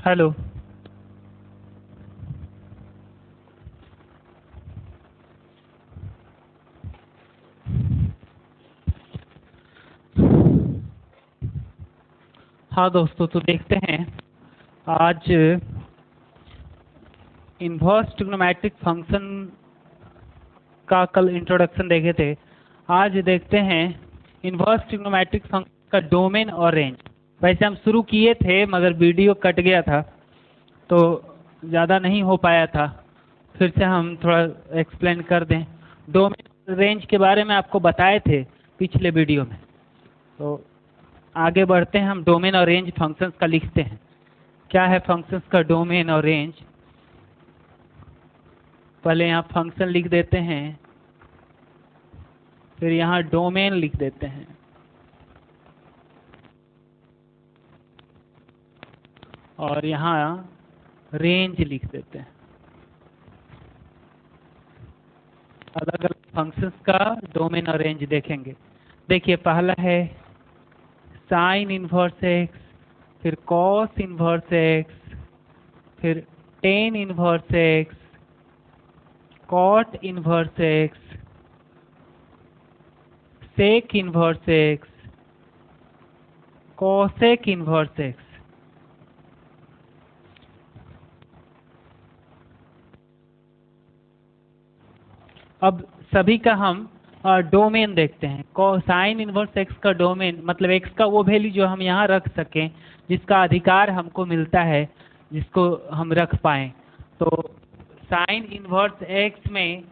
Hello. हाँ दोस्तों, तो देखते हैं आज इन्वर्स ट्रिग्नोमेट्रिक फंक्शन का कल इंट्रोडक्शन देखे थे। आज देखते हैं इन्वर्स ट्रिग्नोमेट्रिक फंक्शन का डोमेन और रेंज। वैसे हम शुरू किए थे मगर वीडियो कट गया था तो ज़्यादा नहीं हो पाया था। फिर से हम थोड़ा एक्सप्लेन कर दें। डोमेन और रेंज के बारे में आपको बताए थे पिछले वीडियो में। तो आगे बढ़ते हैं, हम डोमेन और रेंज फंक्शंस का लिखते हैं। क्या है फंक्शंस का डोमेन और रेंज? पहले यहाँ फंक्शन लिख देते हैं, फिर यहाँ डोमेन लिख देते हैं और यहाँ रेंज लिख देते हैं। अलग अलग फंक्शंस का डोमेन और रेंज देखेंगे। देखिए, पहला है साइन इनवर्स एक्स, फिर कॉस इनवर्स एक्स, फिर tan inverse x, cot inverse x, sec inverse x, cosec inverse x. अब सभी का हम डोमेन देखते हैं। साइन इनवर्स एक्स का डोमेन मतलब एक्स का वो वैल्यू जो हम यहाँ रख सकें, जिसका अधिकार हमको मिलता है, जिसको हम रख पाएं। तो साइन इनवर्स एक्स में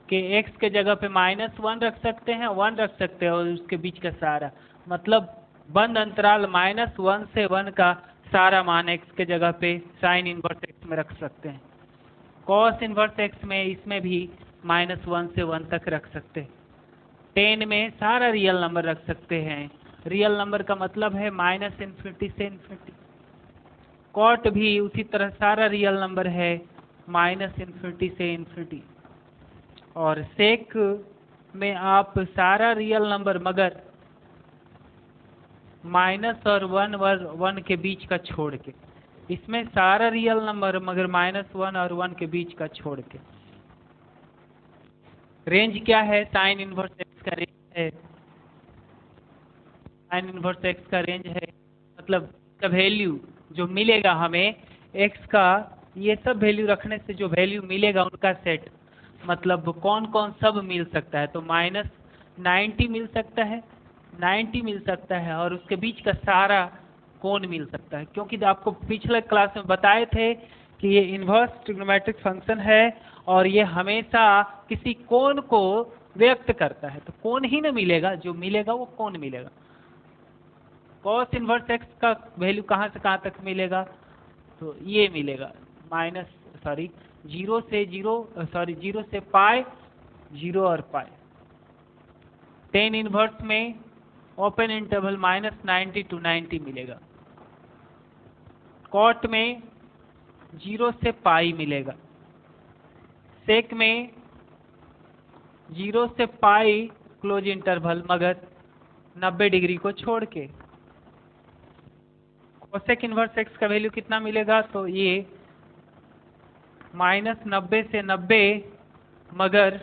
के एक्स के जगह पे -1 रख सकते हैं, 1 रख सकते हैं और उसके बीच का सारा मतलब बंद अंतराल -1 से 1 का सारा मान एक्स के जगह पे साइन इनवर्स एक्स में रख सकते हैं। कॉस इनवर्स एक्स में इसमें भी -1 से 1 तक रख सकते हैं। 10 में सारा रियल नंबर रख सकते हैं। रियल नंबर का मतलब है -∞ से इन्फिनिटी। कॉट भी उसी तरह सारा रियल नंबर है -∞ से इन्फिनिटी। और सेक में आप सारा रियल नंबर मगर माइनस और 1 के बीच का छोड़ के, इसमें सारा रियल नंबर मगर -1 और 1 के बीच का छोड़ के। रेंज क्या है? साइन इनवर्स एक्स का रेंज है। साइन इनवर्स एक्स का रेंज है मतलब वैल्यू जो मिलेगा हमें एक्स का, ये सब वैल्यू रखने से जो वैल्यू मिलेगा उनका सेट, मतलब कौन कौन सब मिल सकता है। तो -90 मिल सकता है, 90 मिल सकता है और उसके बीच का सारा कोण मिल सकता है। क्योंकि आपको पिछले क्लास में बताए थे कि ये इन्वर्स ट्रिग्नोमेट्रिक फंक्शन है और ये हमेशा किसी कोण को व्यक्त करता है। तो कोण ही ना मिलेगा, जो मिलेगा वो कोण मिलेगा। कॉस इनवर्स एक्स का वैल्यू कहाँ से कहाँ तक मिलेगा? तो ये मिलेगा जीरो से पाई, 0 और पाई। 10 इनवर्स में ओपन इंटरवल -90 to 90 मिलेगा। कॉट में 0 से पाई मिलेगा। सेक में 0 से पाई क्लोज इंटरवल मगर 90 डिग्री को छोड़ के। कोसेक इनवर्स एक्स का वैल्यू कितना मिलेगा? तो ये -90 से 90 मगर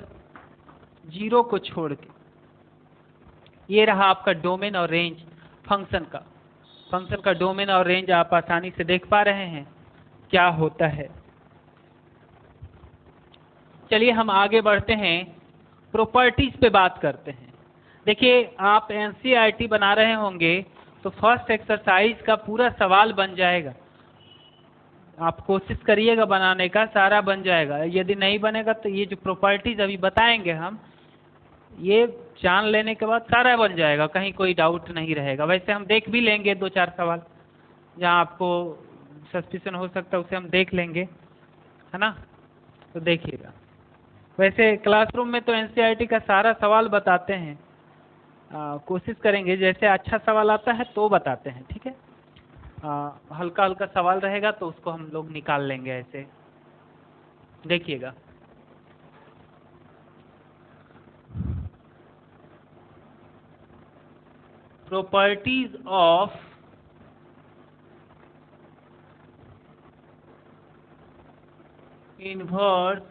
0 को छोड़ के। ये रहा आपका डोमेन और रेंज फंक्शन का। फंक्शन का डोमेन और रेंज आप आसानी से देख पा रहे हैं क्या होता है। चलिए हम आगे बढ़ते हैं, प्रॉपर्टीज पे बात करते हैं। देखिए, आप एनसीईआरटी बना रहे होंगे तो फर्स्ट एक्सरसाइज का पूरा सवाल बन जाएगा। आप कोशिश करिएगा बनाने का, सारा बन जाएगा। यदि नहीं बनेगा तो ये जो प्रॉपर्टीज अभी बताएंगे हम, ये जान लेने के बाद सारा बन जाएगा, कहीं कोई डाउट नहीं रहेगा। वैसे हम देख भी लेंगे 2-4 सवाल, जहाँ आपको सस्पिशन हो सकता है उसे हम देख लेंगे, है ना? तो देखिएगा। वैसे क्लासरूम में तो एनसीईआरटी का सारा सवाल बताते हैं। कोशिश करेंगे जैसे अच्छा सवाल आता है तो बताते हैं, ठीक है? हल्का हल्का सवाल रहेगा तो उसको हम लोग निकाल लेंगे ऐसे। देखिएगा, properties of inverse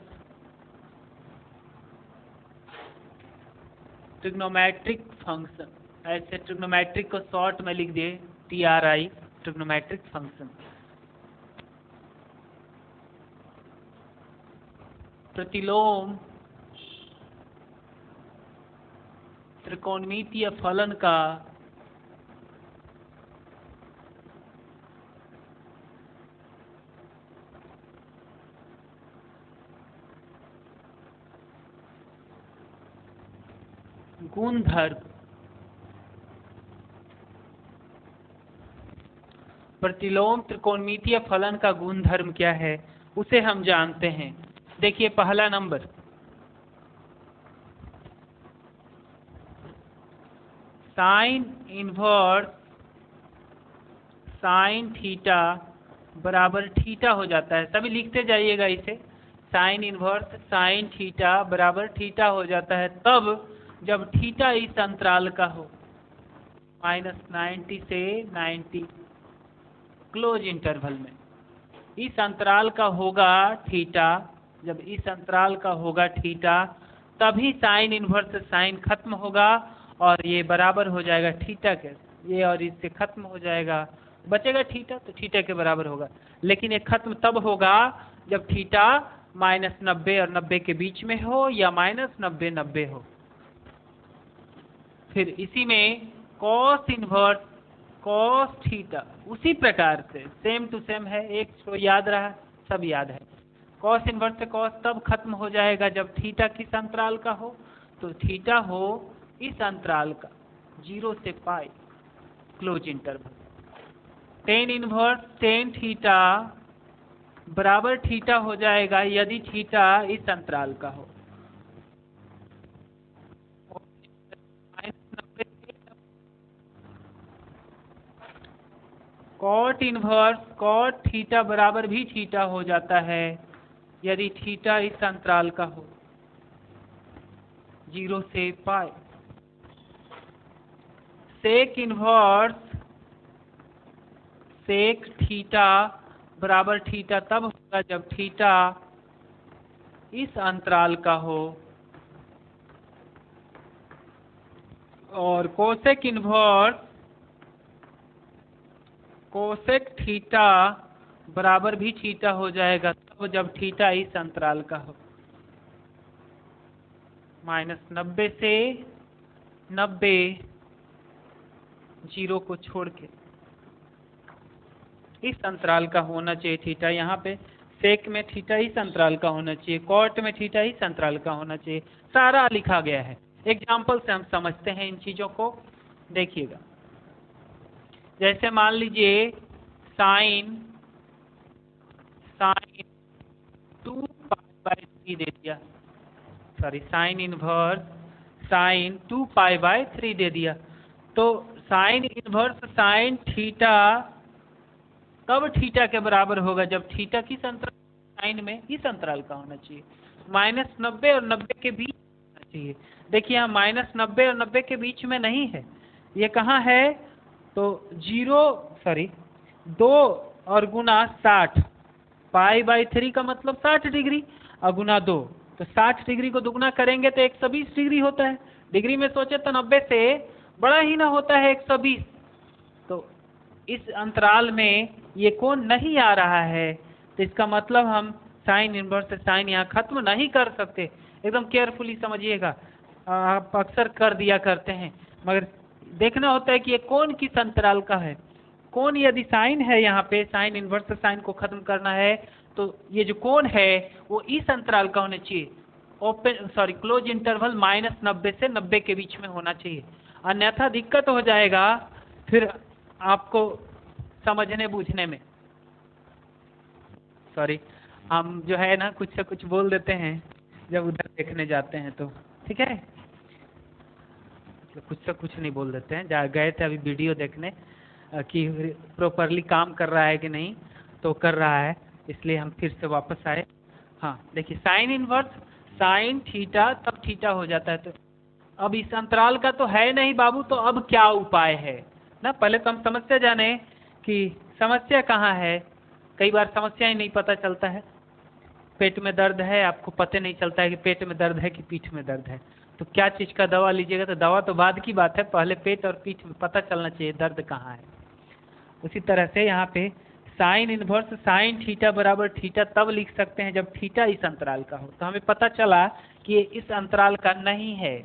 trigonometric function, ऐसे ट्रिग्नोमेट्रिक को शॉर्ट में लिख दिए TRI, ट्रिग्नोमेट्रिक फंक्शन। प्रतिलोम त्रिकोणमितीय फलन का गुणधर्म, प्रतिलोम त्रिकोणमितीय फलन का गुणधर्म क्या है उसे हम जानते हैं। देखिए पहला number, sine inverse sine theta बराबर थीटा हो जाता है। सभी लिखते जाइएगा इसे, साइन इनवर्स साइन थीटा बराबर थीटा हो जाता है तब जब थीटा इस अंतराल का हो, -90 से 90 क्लोज इंटरवल में। इस अंतराल का होगा थीटा, जब इस अंतराल का होगा थीटा तभी साइन इनवर्स साइन खत्म होगा और ये बराबर हो जाएगा थीटा के, ये और इससे खत्म हो जाएगा, बचेगा थीटा, तो थीटा के बराबर होगा। लेकिन ये खत्म तब होगा जब थीटा -90 और 90 के बीच में हो या -90 90 हो। फिर इसी में कॉस इनवर्स कॉस थीटा उसी प्रकार से सेम टू सेम है, एक तो याद रहा, सब याद है। कॉस इनवर्स से कॉस तब खत्म हो जाएगा जब थीटा किस अंतराल का हो, तो थीटा हो इस अंतराल का 0 से pi close interval. Tan inverse tan theta बराबर थीटा हो जाएगा यदि थीटा इस अंतराल का हो। कॉट इनवर्स कॉट थीटा बराबर भी थीटा हो जाता है यदि थीटा इस अंतराल का हो 0 से पाई। सेक इनवर्स सेक थीटा बराबर थीटा तब होगा जब थीटा इस अंतराल का हो, और कोसेक इनवर्स कोसेक थीटा बराबर भी थीटा हो जाएगा तब जब थीटा इस अंतराल का हो, -90 से 90 0 को छोड़ के इस अंतराल का होना चाहिए थीटा। यहाँ पे सेक में थीटा इस अंतराल का होना चाहिए, कॉट में थीटा इस अंतराल का होना चाहिए, सारा लिखा गया है। एग्जाम्पल से हम समझते हैं इन चीजों को, देखिएगा। जैसे मान लीजिए साइन 2π/3 दे दिया, सॉरी साइन इनवर्स साइन 2π/3 दे दिया, तो साइन इनवर्स साइन थीटा तब थीटा के बराबर होगा जब थीटा किस अंतराल, साइन में इस अंतराल का होना चाहिए, -90 और 90 के बीच होना चाहिए। देखिए यहाँ -90 और 90 के बीच में नहीं है, ये कहाँ है, तो 2 और गुना 60, π/3 का मतलब 60 डिग्री और गुना 2, तो 60 डिग्री को दुगना करेंगे तो 120 डिग्री होता है। डिग्री में सोचे तो 90 से बड़ा ही ना होता है 120, तो इस अंतराल में ये कोण नहीं आ रहा है, तो इसका मतलब हम साइन इनवर्स से साइन यहाँ खत्म नहीं कर सकते। एकदम केयरफुली समझिएगा, आप अक्सर कर दिया करते हैं, मगर देखना होता है कि ये कोण किस अंतराल का है। कोण यदि साइन है, यहाँ पे साइन इनवर्स से साइन को खत्म करना है, तो ये जो कोण है वो इस अंतराल का होना चाहिए, क्लोज इंटरवल -90 से 90 के बीच में होना चाहिए, अन्यथा दिक्कत हो जाएगा फिर आपको समझने बूझने में। सॉरी, हम जो है ना कुछ से कुछ बोल देते हैं जब उधर देखने जाते हैं, तो ठीक है, कुछ से कुछ नहीं बोल देते हैं। जा गए थे अभी वीडियो देखने कि प्रॉपरली काम कर रहा है कि नहीं, तो कर रहा है, इसलिए हम फिर से वापस आए। हाँ देखिए, साइन इनवर्स साइन थीटा तब थीटा हो जाता है, तो अब इस अंतराल का तो है नहीं बाबू, तो अब क्या उपाय है ना। पहले तो हम समस्या जाने कि समस्या कहाँ है, कई बार समस्या ही नहीं पता चलता है। पेट में दर्द है, आपको पता नहीं चलता है कि पेट में दर्द है कि पीठ में दर्द है, तो क्या चीज़ का दवा लीजिएगा? तो दवा तो बाद की बात है, पहले पेट और पीठ में पता चलना चाहिए दर्द कहाँ है। उसी तरह से यहाँ पे साइन इनवर्स साइन थीटा बराबर थीटा तब लिख सकते हैं जब थीटा इस अंतराल का हो। तो हमें पता चला कि ये इस अंतराल का नहीं है।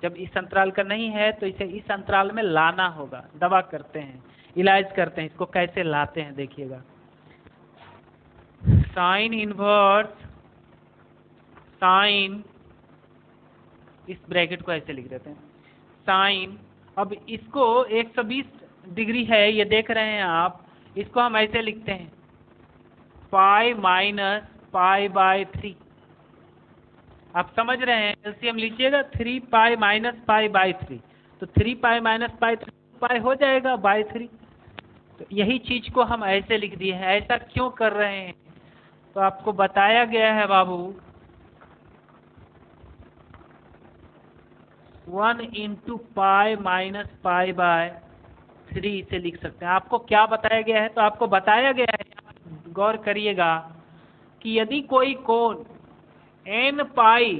जब इस अंतराल का नहीं है तो इसे इस अंतराल में लाना होगा। दवा करते हैं, इलाज करते हैं, इसको कैसे लाते हैं देखिएगा। साइन इनवर्स साइन, इस ब्रैकेट को ऐसे लिख देते हैं साइन, अब इसको 120 डिग्री है ये देख रहे हैं आप, इसको हम ऐसे लिखते हैं पाई माइनस पाई बाय 3। आप समझ रहे हैं? एलसीएम लीजिएगा 3 पाई माइनस पाई बाय 3, तो 3 पाई माइनस पाई 3 पाई हो जाएगा बाय 3। तो यही चीज को हम ऐसे लिख दिए हैं। ऐसा क्यों कर रहे हैं? तो आपको बताया गया है बाबू 1 into pi minus pi by 3 इसे लिख सकते हैं। आपको क्या बताया गया है? तो आपको बताया गया है, गौर करिएगा, कि यदि कोई कोण n पाई,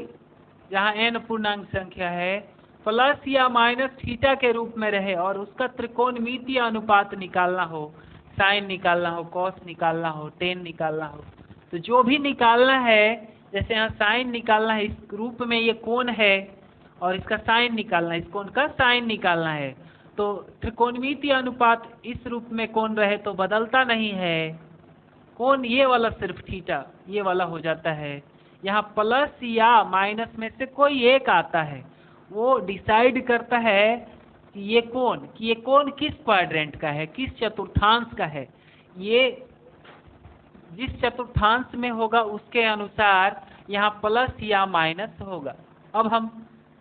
जहाँ n पूर्णांक संख्या है, प्लस या माइनस थीटा के रूप में रहे और उसका त्रिकोणमितीय अनुपात निकालना हो, साइन निकालना हो, कॉस निकालना हो, टेन निकालना हो, तो जो भी निकालना है, जैसे यहाँ साइन निकालना है, इस रूप में ये कोण है और इसका साइन निकालना है, इस कोण का साइन निकालना है, तो त्रिकोणमितीय अनुपात इस रूप में कोण रहे तो बदलता नहीं है। कोण ये वाला सिर्फ थीटा ये वाला हो जाता है। यहाँ प्लस या माइनस में से कोई एक आता है, वो डिसाइड करता है कि ये कोण किस क्वाड्रेंट का है, किस चतुर्थांश का है। ये जिस चतुर्थांश में होगा उसके अनुसार यहाँ प्लस या माइनस होगा। अब हम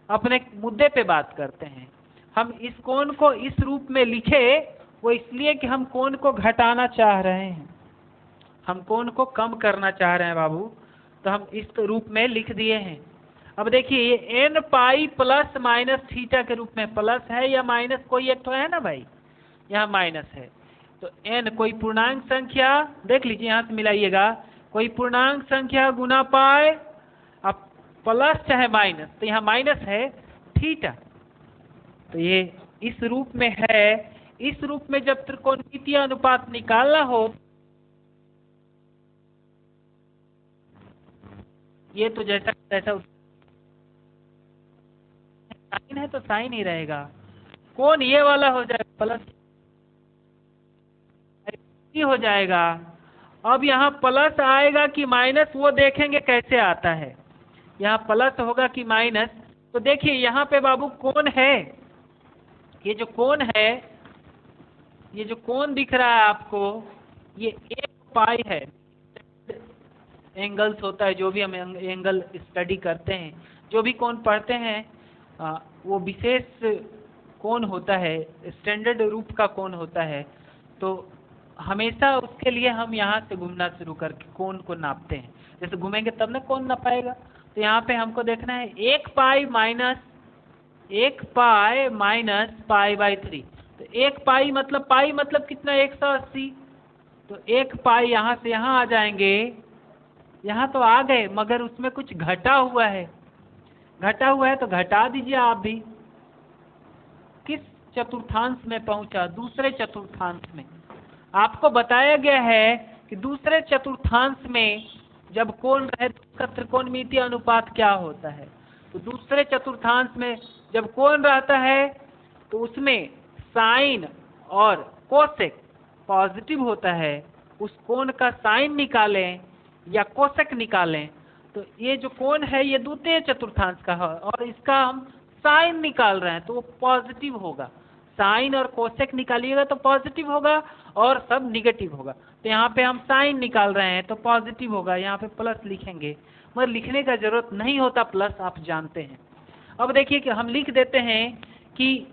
अपने मुद्दे पे बात करते हैं। हम इस कोण को इस रूप में लिखे, वो इसलिए कि हम कोण को घटाना चाह रहे हैं, हम कोण को कम करना चाह रहे हैं बाबू, तो हम इस रूप में लिख दिए हैं। अब देखिए ये n pi plus minus theta के रूप में, प्लस है या माइनस कोई एक तो है ना भाई, यहाँ माइनस है, तो n कोई पूर्णांक संख्या, देख लीजिए यहाँ से मिलाइएगा, कोई पूर्णांक संख्या गुना पाई, अब प्लस चाहे माइनस, तो यहाँ माइनस है थीटा, तो ये इस रूप में है। इस रूप में जब त्रिकोणमितीय अनुपात निकालना हो, ये तो जैसा तैसा साइन है तो साइन ही रहेगा, कोण ये वाला हो जाएगा प्लस हो जाएगा। अब यहाँ प्लस आएगा कि माइनस वो देखेंगे कैसे आता है, यहाँ प्लस होगा कि माइनस। तो देखिए यहाँ पे बाबू कोण है, ये जो कोण है, ये जो कोण दिख रहा है आपको, ये एक पाई है। एंगल्स होता है, जो भी हम एंगल स्टडी करते हैं, जो भी कोण पढ़ते हैं, वो विशेष कोण होता है, स्टैंडर्ड रूप का कोण होता है। तो हमेशा उसके लिए हम यहाँ से घूमना शुरू करके कोण को नापते हैं, जैसे घूमेंगे तब ना कोण नापाएगा। तो यहाँ पे हमको देखना है 1 पाई माइनस पाई बाई 3। तो 1 पाई मतलब कितना, 180। तो 1 पाई यहाँ से यहाँ आ जाएंगे, यहाँ तो आ गए मगर उसमें कुछ घटा हुआ है, तो घटा दीजिए आप भी। किस चतुर्थांश में पहुंचा? दूसरे चतुर्थांश में। आपको बताया गया है कि दूसरे चतुर्थांश में जब कोण रहे तो उसका त्रिकोणमितीय अनुपात क्या होता है। तो दूसरे चतुर्थांश में जब कोण रहता है तो उसमें साइन और कोसेक पॉजिटिव होता है, उस कोण का साइन निकालें या कोसेक निकालें। तो ये जो कोण है ये द्वितीय चतुर्थांश का है और इसका हम साइन निकाल रहे हैं तो वो पॉजिटिव होगा। साइन और कोसेक निकालिएगा तो पॉजिटिव होगा और सब निगेटिव होगा। तो यहाँ पे हम साइन निकाल रहे हैं तो पॉजिटिव होगा, यहाँ पे प्लस लिखेंगे, मगर लिखने का जरूरत नहीं होता प्लस, आप जानते हैं। अब देखिए कि हम लिख देते हैं कि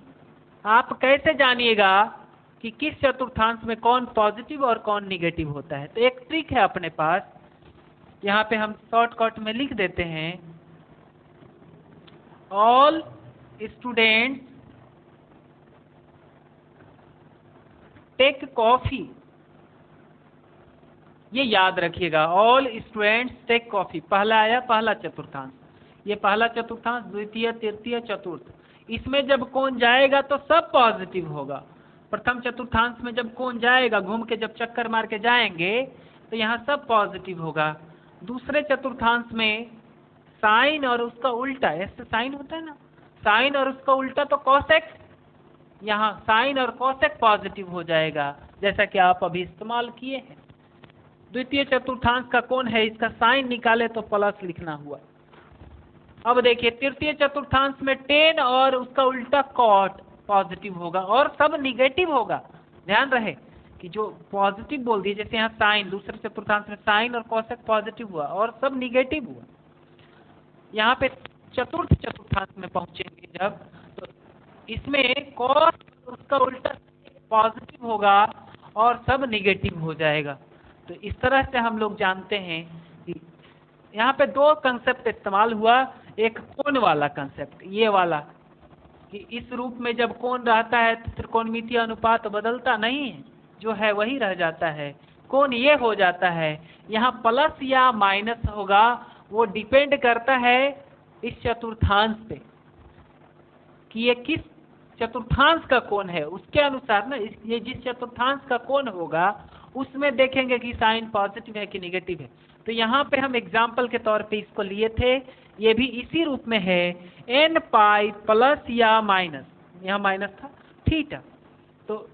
आप कैसे जानिएगा कि किस चतुर्थांश में कौन पॉजिटिव और कौन निगेटिव होता है। तो एक ट्रिक है अपने पास, यहाँ पे हम शॉर्टकट में लिख देते हैं, ऑल स्टूडेंट्स टेक कॉफी ये याद रखिएगा, ऑल स्टूडेंट्स टेक कॉफी, पहला आया पहला चतुर्थांश, ये पहला चतुर्थांश, द्वितीय तृतीय चतुर्थ, इसमें जब कोण जाएगा तो सब पॉजिटिव होगा। प्रथम चतुर्थांश में जब कोण जाएगा, घूम के जब चक्कर मार के जाएंगे तो यहाँ सब पॉजिटिव होगा। दूसरे चतुर्थांश में साइन और उसका उल्टा, ऐसे साइन होता है ना, साइन और उसका उल्टा तो कॉसेक, यहाँ साइन और कॉसेक पॉजिटिव हो जाएगा, जैसा कि आप अभी इस्तेमाल किए हैं। द्वितीय चतुर्थांश का कोण है, इसका साइन निकाले तो प्लस लिखना हुआ। अब देखिए तृतीय चतुर्थांश में टेन और उसका उल्टा कॉट पॉजिटिव होगा और सब निगेटिव होगा। ध्यान रहे कि जो पॉजिटिव बोल दिए, जैसे यहाँ साइन, दूसरे चतुर्थांश में साइन और कॉसेक पॉजिटिव हुआ और सब निगेटिव हुआ। यहाँ पे चतुर्थ चतुर्थांश में पहुंचेंगे जब, तो इसमें कॉस उसका उल्टा पॉजिटिव होगा और सब निगेटिव हो जाएगा। तो इस तरह से हम लोग जानते हैं कि यहाँ पे दो कंसेप्ट इस्तेमाल हुआ, एक कोण वाला कंसेप्ट, ये वाला कि इस रूप में जब कोण रहता है तो त्रिकोणमितीय अनुपात बदलता नहीं है, जो है वही रह जाता है, कोण ये हो जाता है। यहाँ प्लस या माइनस होगा, वो डिपेंड करता है इस चतुर्थांश पे कि ये किस चतुर्थांश का कोण है, उसके अनुसार ना, ये जिस चतुर्थांश का कोण होगा उसमें देखेंगे कि साइन पॉजिटिव है कि निगेटिव है। तो यहाँ पे हम एग्जाम्पल के तौर पे इसको लिए थे, ये भी इसी रूप में है, एन पाई प्लस या माइनस, यहाँ माइनस था, थीटा। तो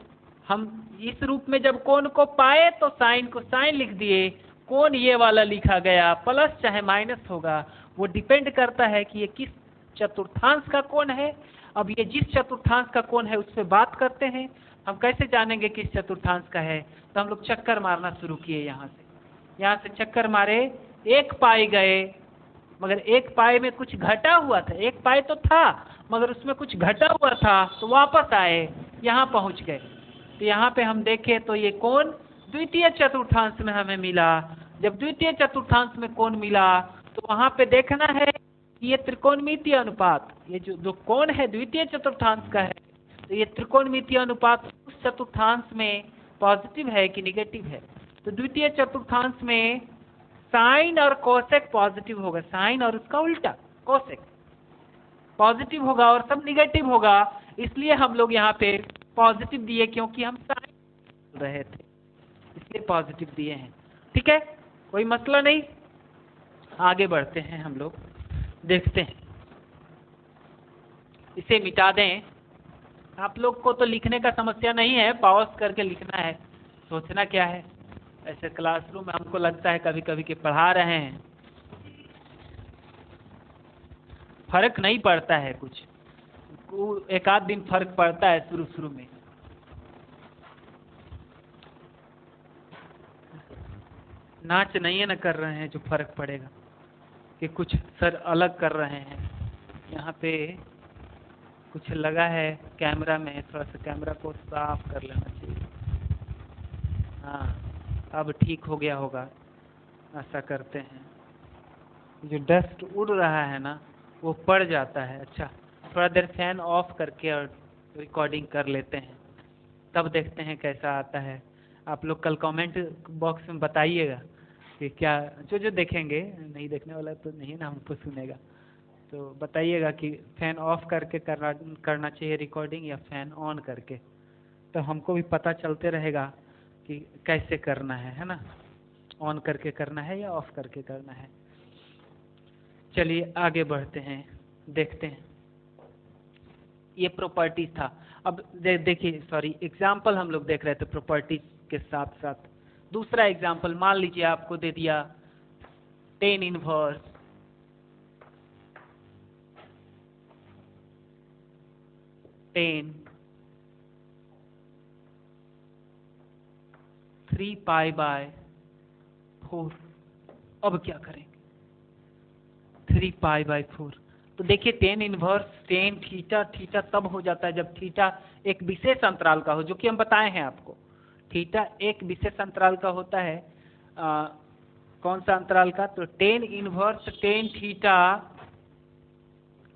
हम इस रूप में जब कोण को पाए तो साइन को साइन लिख दिए, कोण ये वाला लिखा गया, प्लस चाहे माइनस होगा, वो डिपेंड करता है कि ये किस चतुर्थांश का कोण है। अब ये जिस चतुर्थांश का कोण है उस पर बात करते हैं। हम कैसे जानेंगे किस चतुर्थांश का है? तो हम लोग चक्कर मारना शुरू किए, यहाँ से चक्कर मारे, एक पाई गए, मगर एक पाई में कुछ घटा हुआ था, एक पाई तो था मगर उसमें कुछ घटा हुआ था, तो वापस आए, यहाँ पहुँच गए। तो यहाँ पे हम देखें तो ये कोण द्वितीय चतुर्थांश में हमें मिला। जब द्वितीय चतुर्थांश में कोण मिला तो वहाँ पे देखना है कि ये त्रिकोणमितीय अनुपात, ये जो कोण है द्वितीय चतुर्थांश का है, तो ये त्रिकोणमितीय अनुपात उस चतुर्थांश में पॉजिटिव है कि निगेटिव है। तो द्वितीय चतुर्थांश में साइन और कोसेक पॉजिटिव होगा, साइन और उसका उल्टा कोसेक पॉजिटिव होगा और सब निगेटिव होगा, इसलिए हम लोग यहाँ पे पॉजिटिव दिए, क्योंकि हम साइन रहे थे इसलिए पॉजिटिव दिए हैं। ठीक है, कोई मसला नहीं, आगे बढ़ते हैं हम लोग, देखते हैं। इसे मिटा दें, आप लोग को तो लिखने का समस्या नहीं है, पॉज करके लिखना है, सोचना क्या है। ऐसे क्लासरूम में हमको लगता है कभी कभी कि पढ़ा रहे हैं, फर्क नहीं पड़ता है कुछ, एक आध दिन फर्क पड़ता है शुरू शुरू में। नाच नहीं है ना कर रहे हैं जो फर्क पड़ेगा, कि कुछ सर अलग कर रहे हैं। यहाँ पे कुछ लगा है कैमरा में, थोड़ा सा कैमरा को साफ कर लेना चाहिए। हाँ, अब ठीक हो गया होगा, ऐसा करते हैं। जो डस्ट उड़ रहा है ना वो पड़ जाता है। अच्छा, थोड़ा देर फैन ऑफ करके और रिकॉर्डिंग कर लेते हैं, तब देखते हैं कैसा आता है। आप लोग कल कमेंट बॉक्स में बताइएगा कि क्या, जो देखेंगे, नहीं देखने वाला तो नहीं ना हमको सुनेगा, तो बताइएगा कि फैन ऑफ करके करना चाहिए रिकॉर्डिंग या फैन ऑन करके, तो हमको भी पता चलते रहेगा कि कैसे करना है ना, ऑन करके करना है या ऑफ करके करना है। चलिए आगे बढ़ते हैं, देखते हैं। ये प्रॉपर्टीज था। अब देखिए, सॉरी, एग्जाम्पल हम लोग देख रहे थे प्रॉपर्टीज के साथ साथ। दूसरा एग्जाम्पल मान लीजिए आपको दे दिया टेन इनवर्स टेन 3π/4। अब क्या करेंगे? 3π/4। तो देखिए ten inverse tan theta, theta तब हो जाता है जब थीटा एक विशेष अंतराल का हो, जो कि हम बताए हैं आपको। थीटा एक विशेष अंतराल का होता है, कौन सा अंतराल का? तो ten inverse tan theta,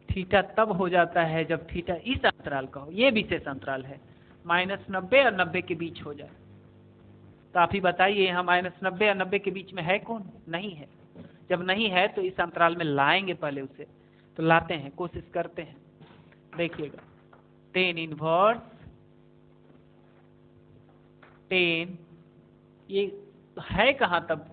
theta तब हो जाता है जब थीटा इस अंतराल का हो, ये विशेष अंतराल है, -90 और 90 के बीच हो जाए, तो आप ही बताइए, यहाँ -90 और 90 के बीच में है कौन? नहीं है। जब नहीं है तो इस अंतराल में लाएंगे पहले उसे। तो लाते हैं, कोशिश करते हैं। देखिएगा, tan इनवर्स tan, ये है कहाँ तब?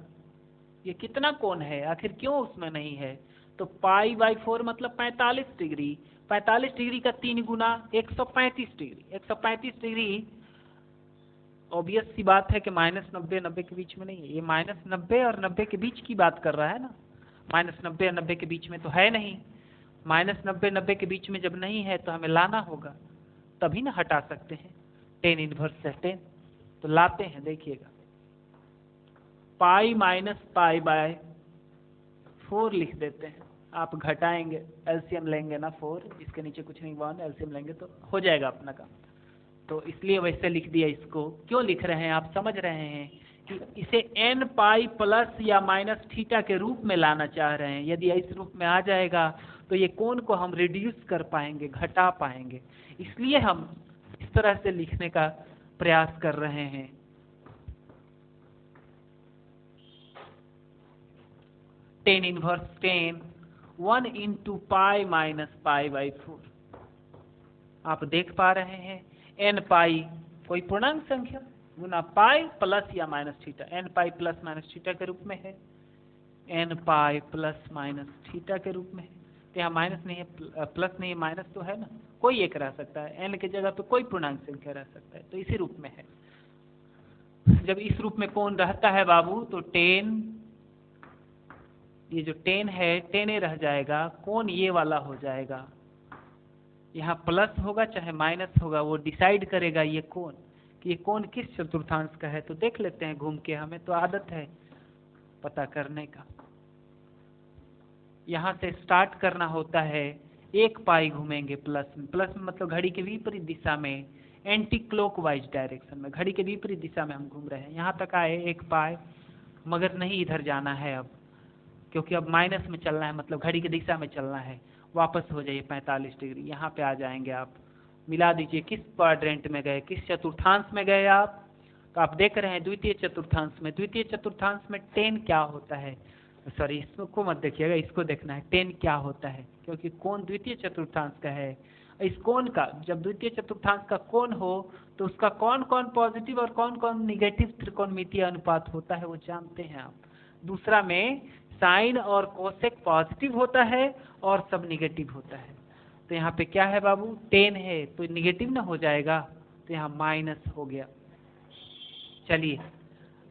ये कितना कोण है आखिर, क्यों उसमें नहीं है? तो π/4 मतलब 45 डिग्री। 45 डिग्री का 3 गुना 135 डिग्री। 135 डिग्री ऑब्वियस सी बात है कि -90 90 के बीच में नहीं है। ये -90 और 90 के बीच की बात कर रहा है ना। -90 और 90 के बीच में तो है नहीं। -90 90 के बीच में जब नहीं है तो हमें लाना होगा, तभी ना हटा सकते हैं। tan इनवर्स से tan, तो लाते हैं। देखिएगा, π-π/4 लिख देते हैं। आप घटाएंगे, एलसीएम लेंगे ना 4, इसके नीचे कुछ नहीं 1, एलसीएम लेंगे तो हो जाएगा अपना काम। तो इसलिए वैसे लिख दिया। इसको क्यों लिख रहे हैं आप समझ रहे हैं कि इसे n पाई प्लस या माइनस थीटा के रूप में लाना चाह रहे हैं। यदि इस रूप में आ जाएगा तो ये कोण को हम रिड्यूस कर पाएंगे, घटा पाएंगे। इसलिए हम इस तरह से लिखने का प्रयास कर रहे हैं। tan inverse tan 1 × π-π/4। आप देख पा रहे हैं, n पाई कोई पूर्णांक संख्या गुना पाई प्लस या minus theta. n pi plus minus theta के रूप में है, n pi plus minus theta के रूप में है। तो यहाँ माइनस नहीं है, प्लस नहीं है, माइनस तो है ना, कोई एक रह सकता है। n की जगह पे कोई पूर्णांक संख्या रह सकता है, तो इसी रूप में है। जब इस रूप में कौन रहता है बाबू, तो tan, ये जो tan है tan ए रह जाएगा, कौन ये वाला हो जाएगा। यहाँ प्लस होगा चाहे माइनस होगा, वो डिसाइड करेगा ये कोण कि ये कोण किस चतुर्थांश का है। तो देख लेते हैं घूम के, हमें तो आदत है पता करने का। यहाँ से स्टार्ट करना होता है, 1 पाई घूमेंगे प्लस में। प्लस में मतलब घड़ी के विपरीत दिशा में, एंटी क्लॉकवाइज डायरेक्शन में, घड़ी के विपरीत दिशा में हम घूम रहे हैं। यहाँ तक आए 1 पाई, मगर नहीं इधर जाना है अब, क्योंकि अब माइनस में चलना है, मतलब घड़ी की दिशा में चलना है। वापस हो जाइए 45 डिग्री, यहाँ पे आ जाएंगे आप। मिला दीजिए, किस क्वाड्रेंट में गए, किस चतुर्थांश में गए आप। तो आप देख रहे हैं द्वितीय चतुर्थांश में। द्वितीय चतुर्थांश में tan क्या होता है, सॉरी इसको मत देखिएगा, इसको देखना है tan क्या होता है, क्योंकि कोण द्वितीय चतुर्थांश का है। इस कोण का, जब द्वितीय चतुर्थांश का कोण हो तो उसका कौन कौन पॉजिटिव और कौन कौन निगेटिव त्रिकोणमितीय अनुपात होता है, वो जानते हैं आप। दूसरा में साइन और कोसेक पॉजिटिव होता है और सब निगेटिव होता है। तो यहाँ पे क्या है बाबू, tan है तो निगेटिव ना हो जाएगा, तो यहाँ माइनस हो गया। चलिए,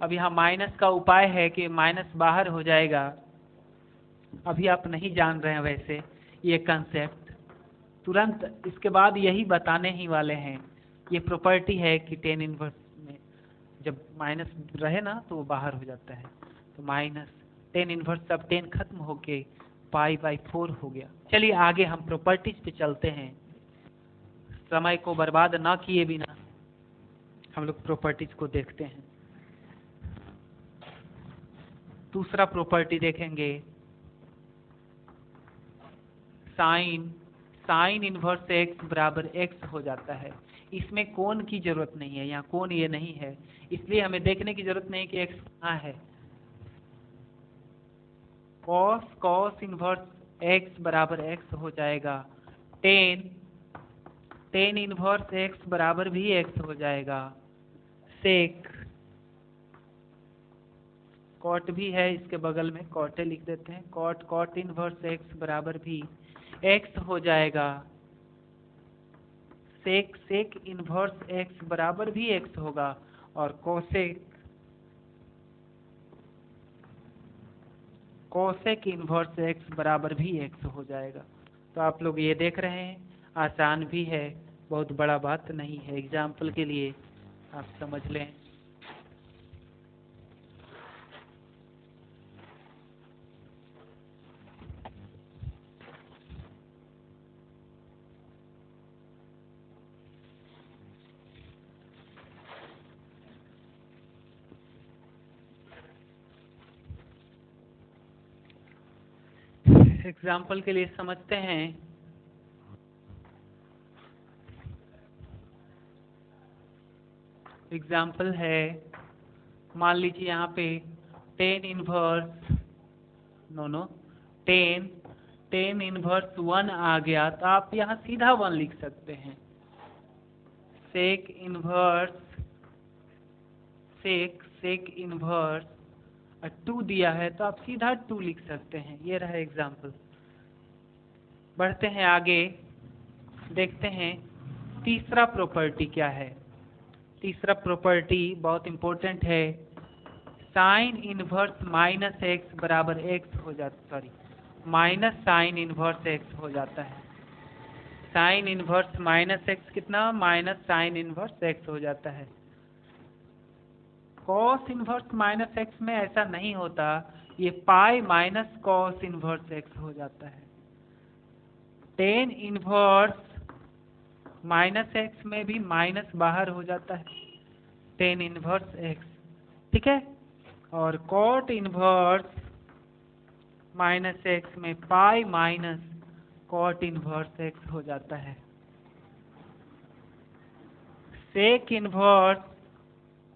अब यहाँ माइनस का उपाय है कि माइनस बाहर हो जाएगा। अभी आप नहीं जान रहे हैं वैसे ये कंसेप्ट, तुरंत इसके बाद यही बताने ही वाले हैं। ये प्रॉपर्टी है कि tan इनवर्स में जब माइनस रहे ना तो वो बाहर हो जाता है। तो माइनस tan इनवर्स, सब tan खत्म होके π/4 हो गया। चलिए आगे हम प्रॉपर्टीज पे चलते हैं, समय को बर्बाद ना किए बिना हम लोग प्रॉपर्टीज को देखते हैं। दूसरा प्रॉपर्टी देखेंगे, साइन इनवर्स x बराबर x हो जाता है। इसमें कोण की जरूरत नहीं है, यहाँ कोण ये नहीं है, इसलिए हमें देखने की जरूरत नहीं कि x कहाँ है। कॉस इनवर्स x बराबर x हो जाएगा। टेन इनवर्स x बराबर भी x हो जाएगा। सेक, कॉट भी है इसके बगल में, कॉटे लिख देते हैं। कॉट इनवर्स x बराबर भी x हो जाएगा। सेक इनवर्स x बराबर भी x होगा। और कोसेक इनवर्स x बराबर भी x हो जाएगा। तो आप लोग ये देख रहे हैं, आसान भी है, बहुत बड़ा बात नहीं है। एग्जाम्पल के लिए आप समझ लें। एग्जाम्पल के लिए समझते हैं। एग्जाम्पल है मान लीजिए यहाँ पे टेन इनवर्स टेन इनवर्स 1 आ गया तो आप यहाँ सीधा 1 लिख सकते हैं। सेक इनवर्स 2 दिया है तो आप सीधा 2 लिख सकते हैं। ये रहा एग्जाम्पल। बढ़ते हैं आगे, देखते हैं तीसरा प्रॉपर्टी क्या है। तीसरा प्रॉपर्टी बहुत इंपॉर्टेंट है। साइन इनवर्स माइनस एक्स बराबर एक्स हो जाता, माइनस साइन इनवर्स एक्स हो जाता है। साइन इनवर्स माइनस एक्स कितना, माइनस साइन इनवर्स एक्स हो जाता है। कॉस इनवर्स माइनस एक्स में ऐसा नहीं होता, ये pi minus cos inverse x हो जाता है। टेन इनवर्स माइनस एक्स में भी माइनस बाहर हो जाता है, टेन इनवर्स एक्स, ठीक है। और कॉट इनवर्स माइनस एक्स में pi minus cot inverse x हो जाता है। सेक इनवर्स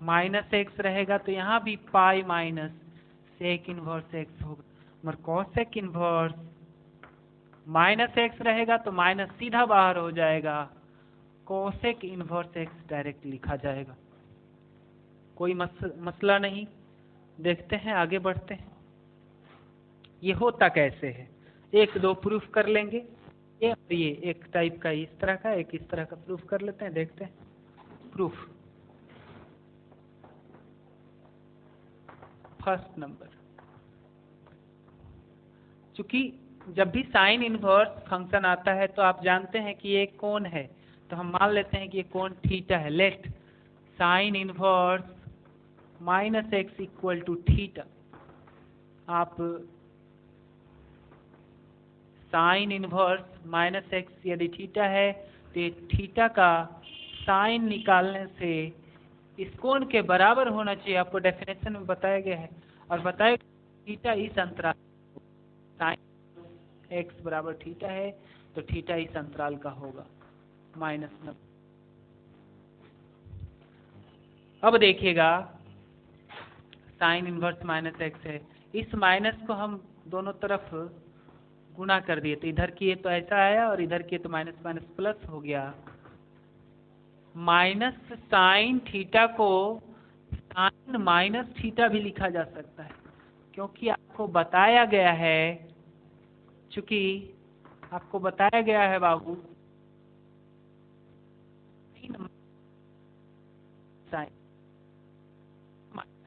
माइनस एक्स रहेगा तो यहाँ भी pi minus sec inverse x होगा। मगर कॉसेक इनवर्स माइनस एक्स रहेगा तो माइनस सीधा बाहर हो जाएगा, कोसेक इनवर्स एक्स डायरेक्ट लिखा जाएगा। कोई मसला नहीं। देखते हैं, आगे बढ़ते हैं। ये होता कैसे है, एक दो प्रूफ कर लेंगे। ये एक टाइप का इस तरह का, एक इस तरह का प्रूफ कर लेते हैं। देखते हैं प्रूफ। फर्स्ट नंबर, चूंकि जब भी साइन इनवर्स फंक्शन आता है तो आप जानते हैं कि ये कोण है, तो हम मान लेते हैं कि ये कोण थीटा है। Let sine inverse minus x equal to theta. आप साइन इनवर्स माइनस एक्स यदि थीटा है तो ये थीटा का साइन निकालने से इस कोण के बराबर होना चाहिए, आपको डेफिनेशन में बताया गया है। और बताया थीटा इस अंतराल, साइन एक्स बराबर थीटा है तो थीटा इस अंतराल का होगा -90। अब देखिएगा साइन इनवर्स माइनस एक्स है, इस माइनस को हम दोनों तरफ गुणा कर दिए, तो इधर किए तो ऐसा आया और इधर किए तो माइनस माइनस प्लस हो गया। माइनस साइन थीटा को साइन माइनस थीटा भी लिखा जा सकता है, क्योंकि आपको बताया गया है, चूंकि आपको बताया गया है बाबू साइन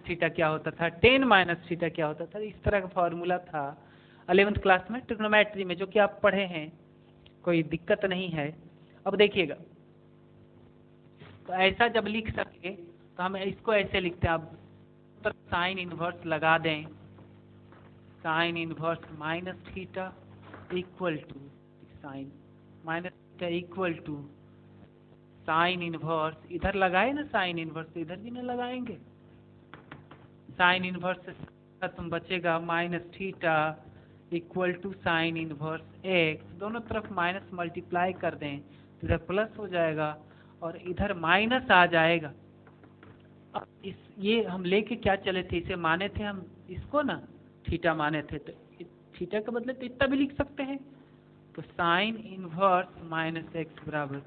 थीटा क्या होता था, टेन माइनस थीटा क्या होता था। इस तरह का फॉर्मूला था 11th क्लास में ट्रिग्नोमेट्री में, जो कि आप पढ़े हैं, कोई दिक्कत नहीं है। अब देखिएगा, तो ऐसा जब लिख सके तो हम इसको ऐसे लिखते हैं। अब साइन इनवर्स लगा दें, sine inverse minus theta equal to sine minus theta equal to sine inverse, इधर लगाए ना साइन इनवर्स, इधर भी ना लगाएंगे। साइन इनवर्स से खत्म बचेगा minus theta equal to sine inverse x, दोनों तरफ माइनस मल्टीप्लाई कर दें तो इधर प्लस हो जाएगा और इधर माइनस आ जाएगा। अब ये हम लेके क्या चले थे, इसे माने थे हम इसको ना थीटा माने थे, तो थीटा के बदले तो इतना भी लिख सकते हैं। तो साइन इनवर्स माइनस एक्स बराबर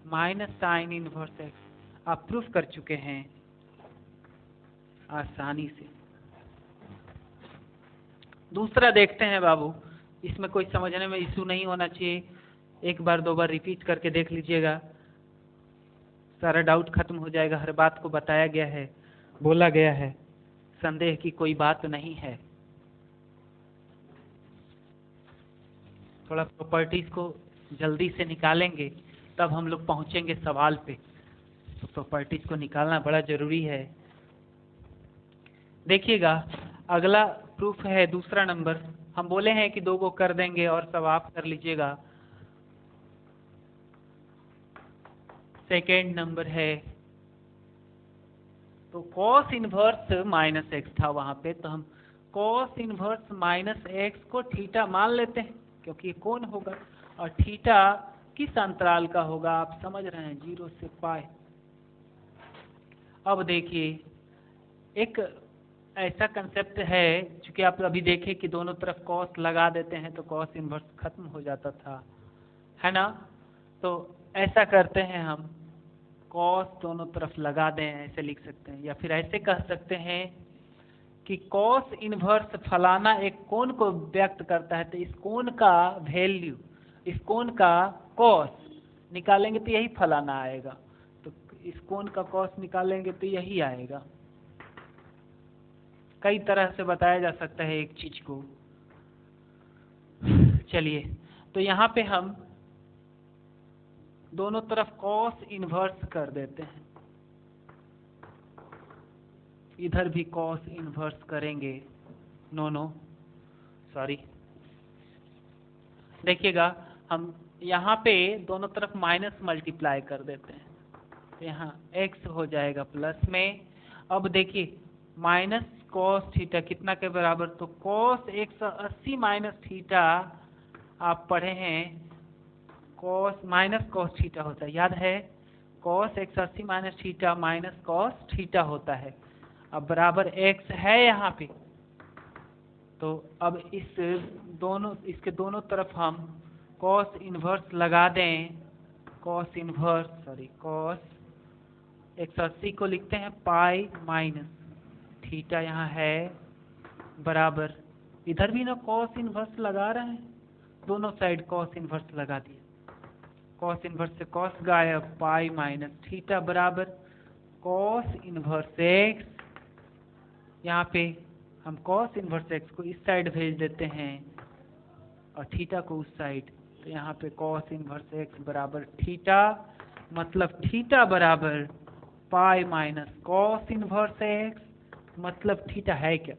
माइनस साइन इनवर्स एक्स आप प्रूफ कर चुके हैं आसानी से। दूसरा देखते हैं बाबू, इसमें कोई समझने में इशू नहीं होना चाहिए, एक बार दो बार रिपीट करके देख लीजिएगा, सारा डाउट खत्म हो जाएगा। हर बात को बताया गया है, बोला गया है, संदेह की कोई बात नहीं है। थोड़ा प्रॉपर्टीज को जल्दी से निकालेंगे तब हम लोग पहुंचेंगे सवाल पे, तो प्रॉपर्टीज को निकालना बड़ा जरूरी है। देखिएगा, अगला प्रूफ है दूसरा नंबर। हम बोले हैं कि 2 को कर देंगे और सब आप कर लीजिएगा। सेकेंड नंबर है, तो कॉस इनवर्स माइनस एक्स था वहां पे, तो हम कॉस इनवर्स माइनस एक्स को थीटा मान लेते हैं, क्योंकि ये कोण होगा और थीटा किस अंतराल का होगा आप समझ रहे हैं, 0 से पाई। अब देखिए एक ऐसा कंसेप्ट है, चूंकि आप अभी देखें कि दोनों तरफ कॉस लगा देते हैं तो कॉस इन्वर्स खत्म हो जाता था, है ना। तो ऐसा करते हैं हम, कॉस दोनों तरफ लगा दें, ऐसे लिख सकते हैं, या फिर ऐसे कह सकते हैं कि कॉस इन्वर्स फलाना एक कोण को व्यक्त करता है, तो इस कोण का वैल्यू, इस कोण का कॉस निकालेंगे तो यही फलाना आएगा, तो इस कोण का कॉस निकालेंगे तो यही आएगा। कई तरह से बताया जा सकता है एक चीज को। चलिए, तो यहाँ पे हम दोनों तरफ कॉस इन्वर्स कर देते हैं, इधर भी कॉस इन्वर्स करेंगे। नो सॉरी, देखिएगा हम यहाँ पे दोनों तरफ माइनस मल्टीप्लाई कर देते हैं, तो यहाँ x हो जाएगा प्लस में। अब देखिए माइनस कॉस थीटा कितना के बराबर, तो कॉस 180 माइनस थीटा आप पढ़े हैं, कॉस माइनस कॉस थीटा होता है, याद है, cos 180 minus theta minus cos theta होता है। अब बराबर x है यहाँ पे, तो अब इसके दोनों तरफ हम कॉस इन्वर्स लगा दें, कॉस इन्वर्स सॉरी कॉस 180 को लिखते हैं पाई माइनस थीटा यहाँ है, बराबर इधर भी ना कॉस इन्वर्स लगा रहे हैं, दोनों साइड कॉस इन्वर्स लगा दिए, कॉस इन्वर्स से कॉस गायब, पाई माइनस थीटा बराबर कॉस इन्वर्स एक्स, यहाँ पे हम कॉस इन्वर्स एक्स को इस साइड भेज देते हैं और थीटा को उस साइड, तो यहाँ पे कॉस इन्वर्स एक्स बराबर थीटा, मतलब थीटा बराबर pi minus cos inverse x, मतलब थीटा है क्या,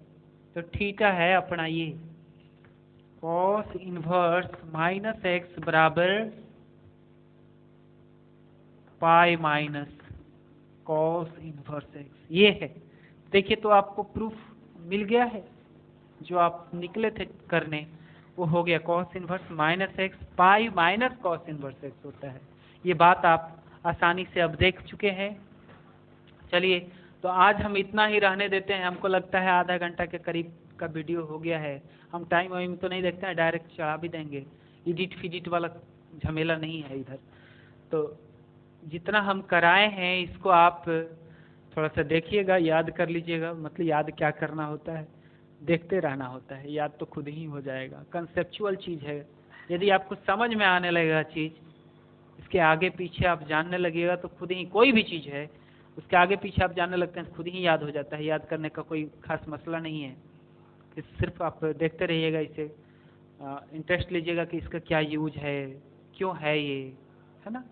तो थीटा है अपना ये कॉस इन्वर्स माइनस एक्स बराबर pi minus cos inverse x, ये है। देखिए तो आपको प्रूफ मिल गया है, जो आप निकले थे करने वो हो गया, cos inverse minus x pi minus cos inverse x होता है। ये बात आप आसानी से अब देख चुके हैं। चलिए, तो आज हम इतना ही रहने देते हैं, हमको लगता है आधा घंटा के करीब का वीडियो हो गया है। हम टाइम वाइम तो नहीं देखते हैं, डायरेक्ट चढ़ा भी देंगे, एडिट फिडिट वाला झमेला नहीं है इधर। तो जितना हम कराए हैं इसको आप थोड़ा सा देखिएगा, याद कर लीजिएगा, मतलब याद क्या करना होता है, देखते रहना होता है, याद तो खुद ही हो जाएगा। कंसेप्चुअल चीज़ है, यदि आपको समझ में आने लगेगा चीज़, इसके आगे पीछे आप जानने लगेगा तो खुद ही, कोई भी चीज़ है उसके आगे पीछे आप जानने लगते हैं तो खुद ही याद हो जाता है, याद करने का कोई खास मसला नहीं है। सिर्फ आप देखते रहिएगा, इसे इंटरेस्ट लीजिएगा कि इसका क्या यूज है, क्यों है ये, है ना,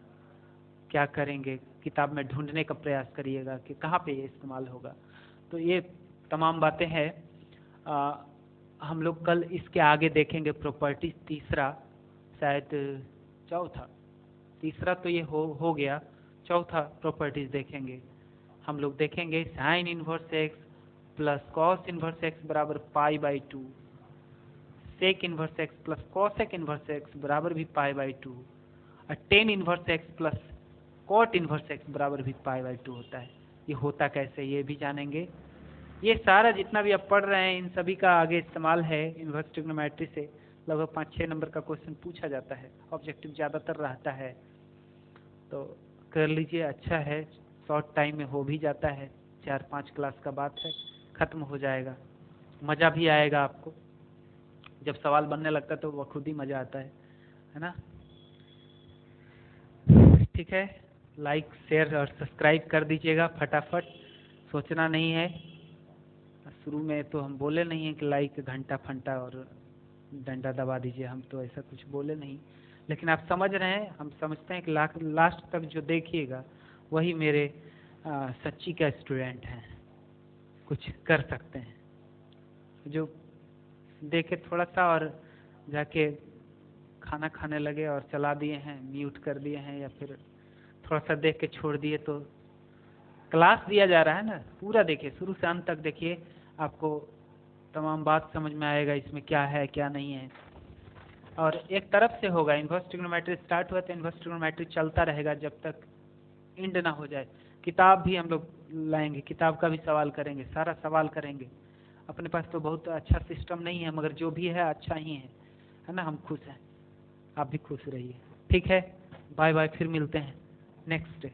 क्या करेंगे, किताब में ढूंढने का प्रयास करिएगा कि कहाँ पे ये इस्तेमाल होगा। तो ये तमाम बातें हैं। हम लोग कल इसके आगे देखेंगे प्रॉपर्टीज, तीसरा शायद चौथा, तीसरा तो ये हो गया, चौथा प्रॉपर्टीज देखेंगे। हम लोग देखेंगे sine inverse x plus cos inverse x बराबर pi by two, sec inverse x plus cosec inverse x बराबर भी पाई बाई टू, और tan inverse x plus cot inverse x बराबर भी पाई बाई टू होता है। ये होता कैसे ये भी जानेंगे। ये सारा जितना भी आप पढ़ रहे हैं इन सभी का आगे इस्तेमाल है इन्वर्स ट्रिग्नोमेट्री से। लगभग 5-6 नंबर का क्वेश्चन पूछा जाता है, ऑब्जेक्टिव ज़्यादातर रहता है, तो कर लीजिए, अच्छा है, शॉर्ट टाइम में हो भी जाता है, 4-5 क्लास का बात है, ख़त्म हो जाएगा, मज़ा भी आएगा आपको, जब सवाल बनने लगता है तो वह खुद ही मज़ा आता है ना। ठीक है, लाइक शेयर और सब्सक्राइब कर दीजिएगा फटाफट, सोचना नहीं है। शुरू में तो हम बोले नहीं हैं कि लाइक घंटा फंटा और डंडा दबा दीजिए, हम तो ऐसा कुछ बोले नहीं, लेकिन आप समझ रहे हैं, हम समझते हैं कि लास्ट तक जो देखिएगा वही मेरे सच्ची का स्टूडेंट हैं, कुछ कर सकते हैं। जो देखे थोड़ा सा और जाके खाना खाने लगे और चला दिए हैं, म्यूट कर दिए हैं, या फिर थोड़ा सा देख के छोड़ दिए, तो क्लास दिया जा रहा है ना, पूरा देखिए, शुरू से अंत तक देखिए, आपको तमाम बात समझ में आएगा इसमें क्या है क्या नहीं है। और एक तरफ से होगा, इन्वर्स ट्रिग्नोमेट्री स्टार्ट हुआ तो इन्वर्स ट्रिग्नोमेट्री चलता रहेगा जब तक एंड ना हो जाए, किताब भी हम लोग लाएंगे, किताब का भी सवाल करेंगे, सारा सवाल करेंगे। अपने पास तो बहुत अच्छा सिस्टम नहीं है, मगर जो भी है अच्छा ही है ना। हम खुश हैं, आप भी खुश रहिए। ठीक है, बाय बाय, फिर मिलते हैं नेक्स्ट डे।